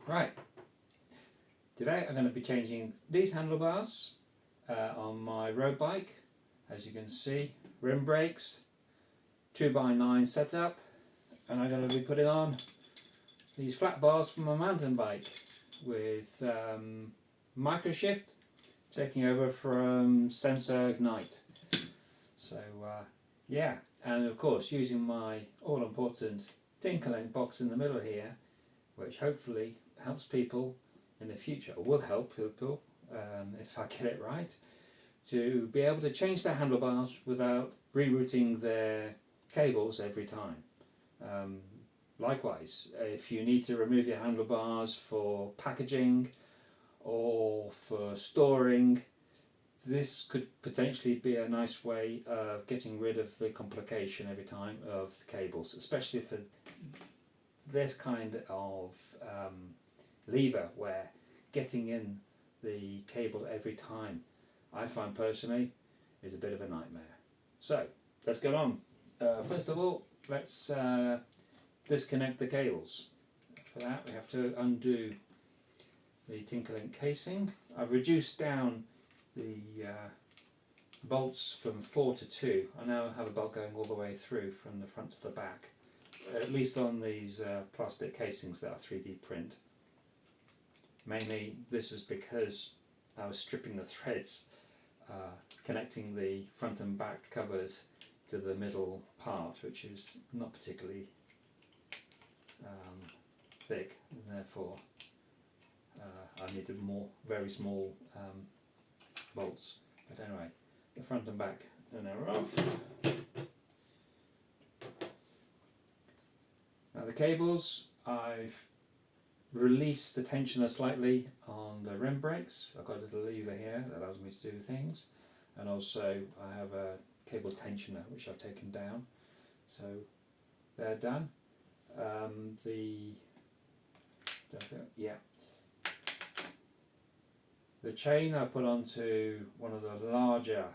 Right, today I'm going to be changing these handlebars on my road bike. As you can see, rim brakes, 2x9 setup, and I'm going to be putting on these flat bars from my mountain bike with micro shift taking over from sensor ignite. So yeah, and of course using my all important TinkerLink box in the middle here, which hopefully helps people in the future, or will help people if I get it right, to be able to change their handlebars without rerouting their cables every time. Likewise, if you need to remove your handlebars for packaging or for storing, this could potentially be a nice way of getting rid of the complication every time of the cables, especially for this kind of lever where getting in the cable every time, I find personally, is a bit of a nightmare. So let's get on. First of all, let's disconnect the cables. For that we have to undo the TinkerLink casing. I've reduced down the bolts from 4 to 2. I now have a bolt going all the way through from the front to the back, at least on these plastic casings that are 3D print. Mainly this was because I was stripping the threads connecting the front and back covers to the middle part, which is not particularly thick, and therefore I needed more very small bolts. But anyway, the front and back are now off. Now the cables, I've released the tensioner slightly on the rim brakes. I've got a little lever here that allows me to do things, and also I have a cable tensioner which I've taken down. So they're done. The chain I put onto one of the larger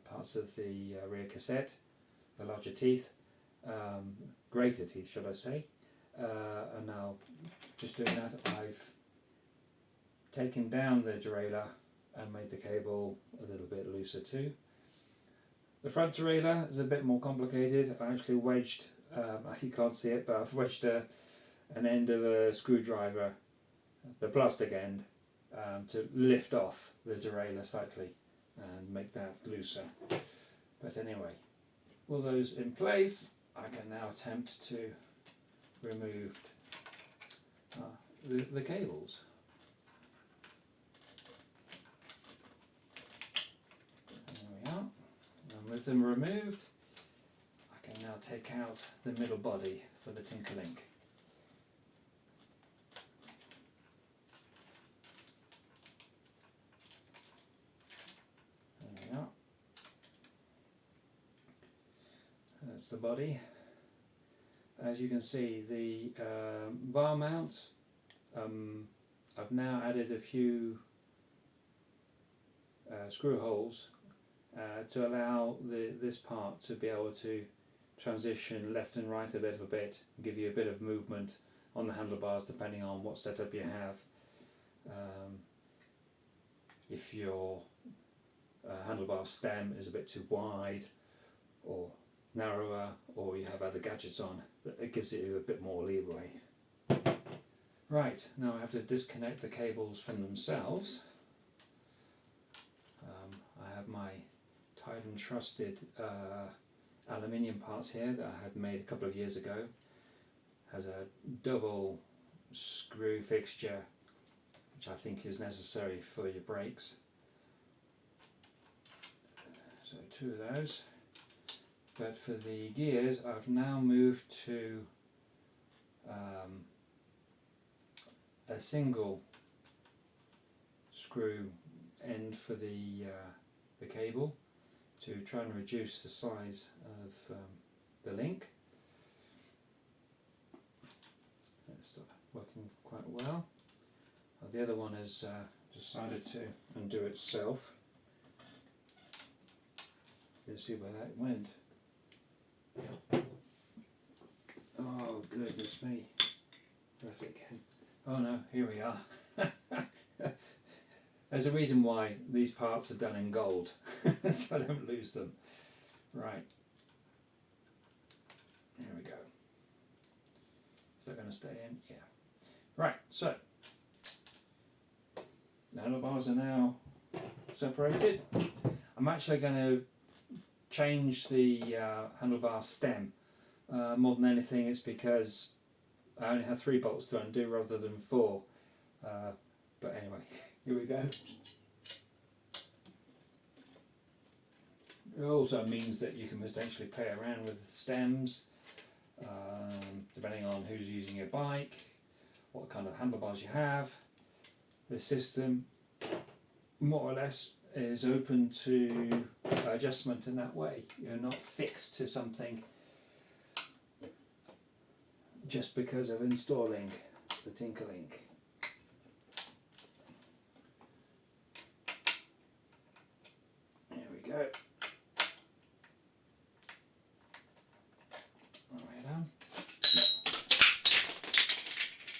parts of the rear cassette, the larger teeth, greater teeth should I say, and now just doing that I've taken down the derailleur and made the cable a little bit looser too. The front derailleur is a bit more complicated. I actually wedged, you can't see it, but I've wedged an end of a screwdriver, the plastic end, to lift off the derailleur slightly and make that looser. But anyway, all those in place, I can now attempt to remove the cables. There we are. And with them removed, I can now take out the middle body for the TinkerLink. There we are. That's the body. As you can see, the bar mounts, I've now added a few screw holes to allow this part to be able to transition left and right a little bit, give you a bit of movement on the handlebars depending on what setup you have. If your handlebar stem is a bit too wide or narrower, or you have other gadgets on, it gives you a bit more leeway. Right, now I have to disconnect the cables from themselves. I have my tried and trusted aluminium parts here that I had made a couple of years ago. Has a double screw fixture, which I think is necessary for your brakes. So 2 of those. But for the gears, I've now moved to a single screw end for the cable to try and reduce the size of the link. It's working quite well. The other one has decided to undo itself. Let's see where that went. Oh goodness me. Perfect. Oh no, here we are. There's a reason why these parts are done in gold, so I don't lose them. Right. Here we go. Is that going to stay in? Yeah. Right, so the handlebars are now separated. I'm actually going to change the handlebar stem. More than anything, it's because I only have 3 bolts to undo rather than 4. But anyway, here we go. It also means that you can potentially play around with stems, depending on who's using your bike, what kind of handlebars you have. The system, more or less, is open to adjustment in that way. You're not fixed to something just because of installing the TinkerLink. There we go. All right, down.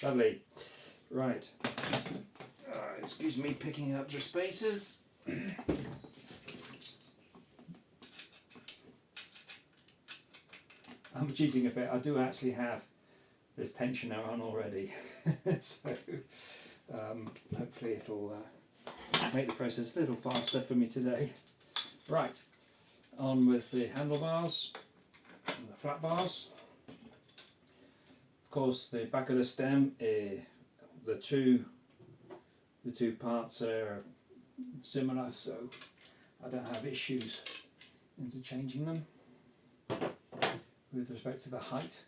Lovely. Right. Excuse me picking up the spacers. I'm cheating a bit. I do actually have this tensioner on already, so hopefully it'll make the process a little faster for me today. Right, on with the handlebars and the flat bars. Of course, the back of the stem, the two parts are similar, so I don't have issues interchanging them. With respect to the height,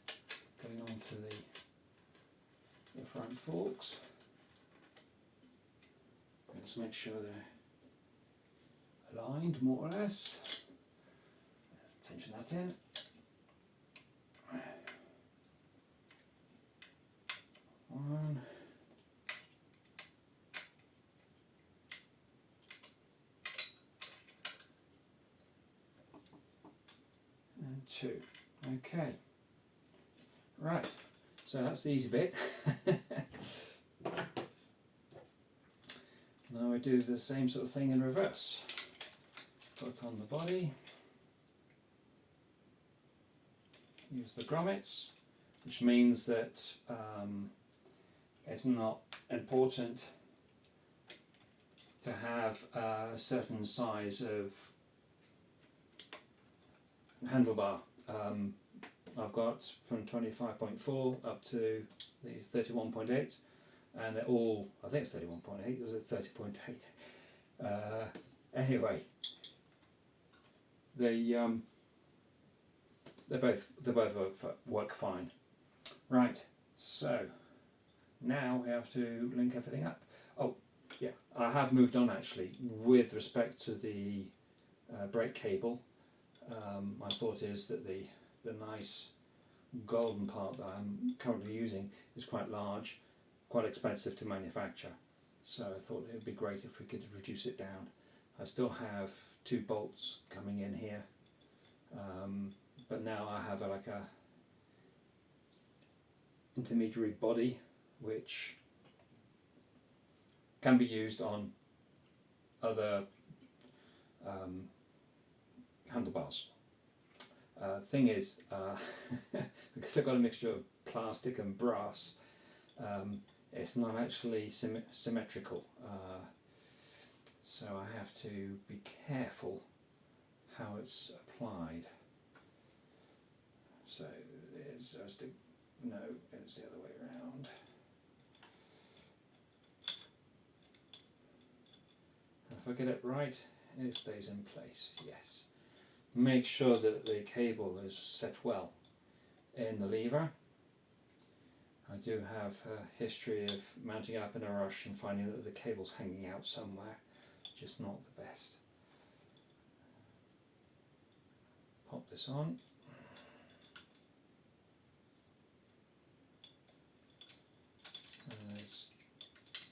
going on to the front forks, let's make sure they're aligned more or less. Let's tension that in. One. And 2. Okay. Right. So that's the easy bit. Now we do the same sort of thing in reverse. Put on the body. Use the grommets, which means that it's not important to have a certain size of handlebar. I've got from 25.4 up to these 31.8, and they're all, I think it's 31.8, was it 30.8? Anyway, they both work fine. Right, so now we have to link everything up. Oh yeah, I have moved on actually with respect to the brake cable. My thought is that the nice golden part that I'm currently using is quite large, quite expensive to manufacture, so I thought it would be great if we could reduce it down. I still have 2 bolts coming in here, but now I have like a intermediary body which can be used on other handlebars. Thing is, because I've got a mixture of plastic and brass, it's not actually symmetrical, so I have to be careful how it's applied. So it's just no, it's the other way around. If I get it right, it stays in place, yes. Make sure that the cable is set well in the lever. I do have a history of mounting up in a rush and finding that the cable's hanging out somewhere, just not the best. Pop this on. And let's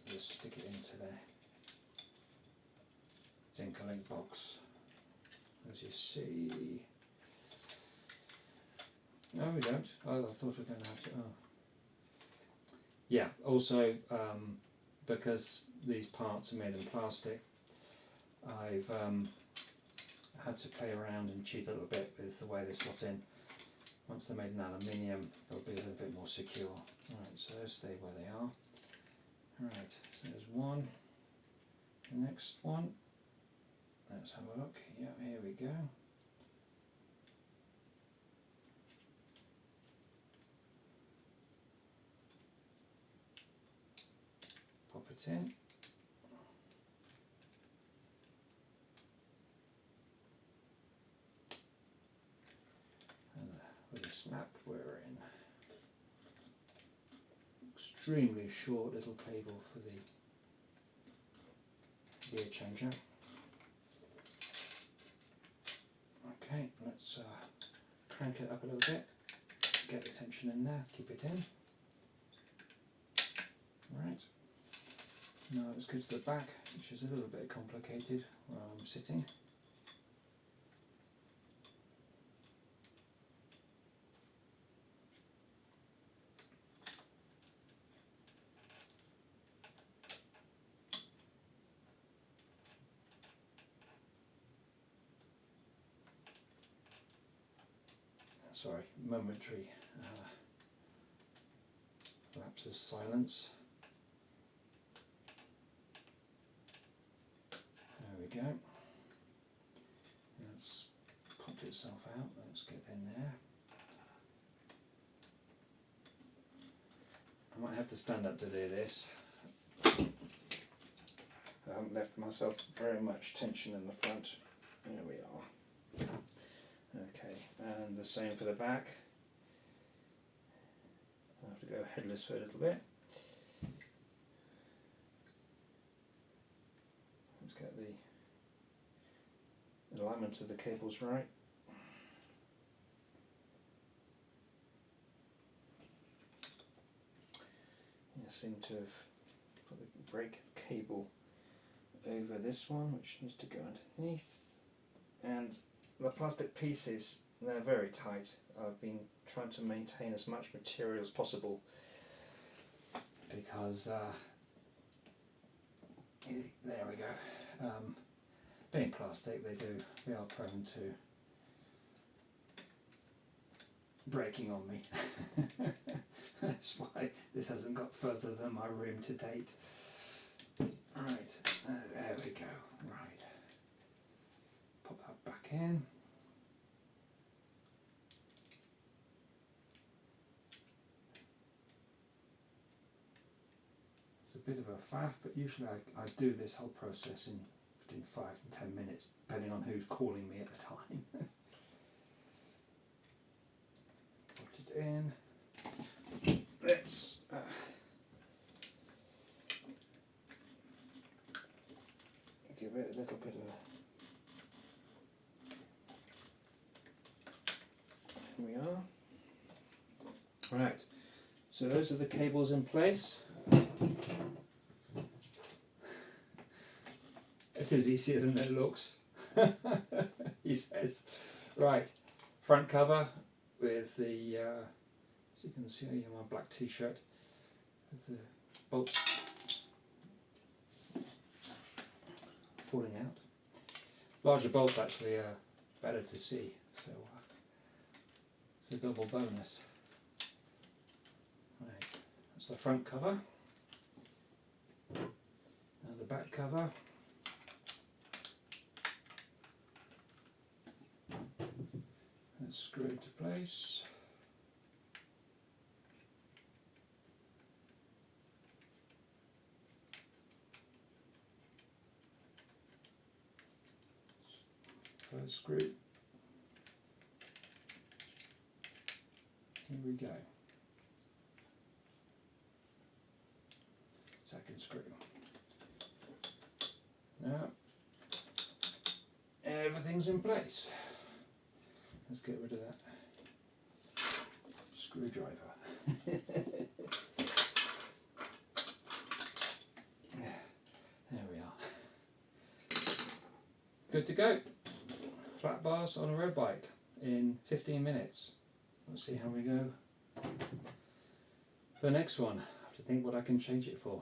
just stick it into the TinkerLink box. As you see, no we don't. Oh, I thought we were going to have to, Yeah, also because these parts are made in plastic, I've had to play around and cheat a little bit with the way they slot in. Once they're made in aluminium, they'll be a little bit more secure. Right, so those stay where they are. Right, so there's one. The next one, let's have a look. Yeah, here we go. Pop it in. And with a snap, we're in. Extremely short little cable for the gear changer. Okay, let's crank it up a little bit, get the tension in there, keep it in. Right, now let's go to the back, which is a little bit complicated where I'm sitting. Sorry, momentary lapse of silence. There we go. It's popped itself out. Let's get in there. I might have to stand up to do this. I haven't left myself very much tension in the front. There we are. Okay, and the same for the back. I have to go headless for a little bit. Let's get the alignment of the cables right. I seem to have put the brake cable over this one, which needs to go underneath. And the plastic pieces, they're very tight. I've been trying to maintain as much material as possible because there we go. Being plastic, they are prone to breaking on me. That's why this hasn't got further than my room to date. Right, there we go. Right, pop that back in. It's a bit of a faff, but usually I do this whole process in between 5 and 10 minutes, depending on who's calling me at the time. Put it in. Let's give it a little bit of here we are. Right, so those are the cables in place. It is easier than it looks, he says. Right, front cover with the, as you can see, my black t-shirt with the bolts falling out. Larger bolts actually are better to see, so it's a double bonus. Right, that's the front cover. Now the back cover. Let's screw it into place. First screw. Here we go. Second screw. Now everything's in place. Let's get rid of that screwdriver. There we are. Good to go. Flat bars on a road bike in 15 minutes. Let's see how we go. For the next one, I have to think what I can change it for.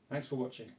Thanks for watching.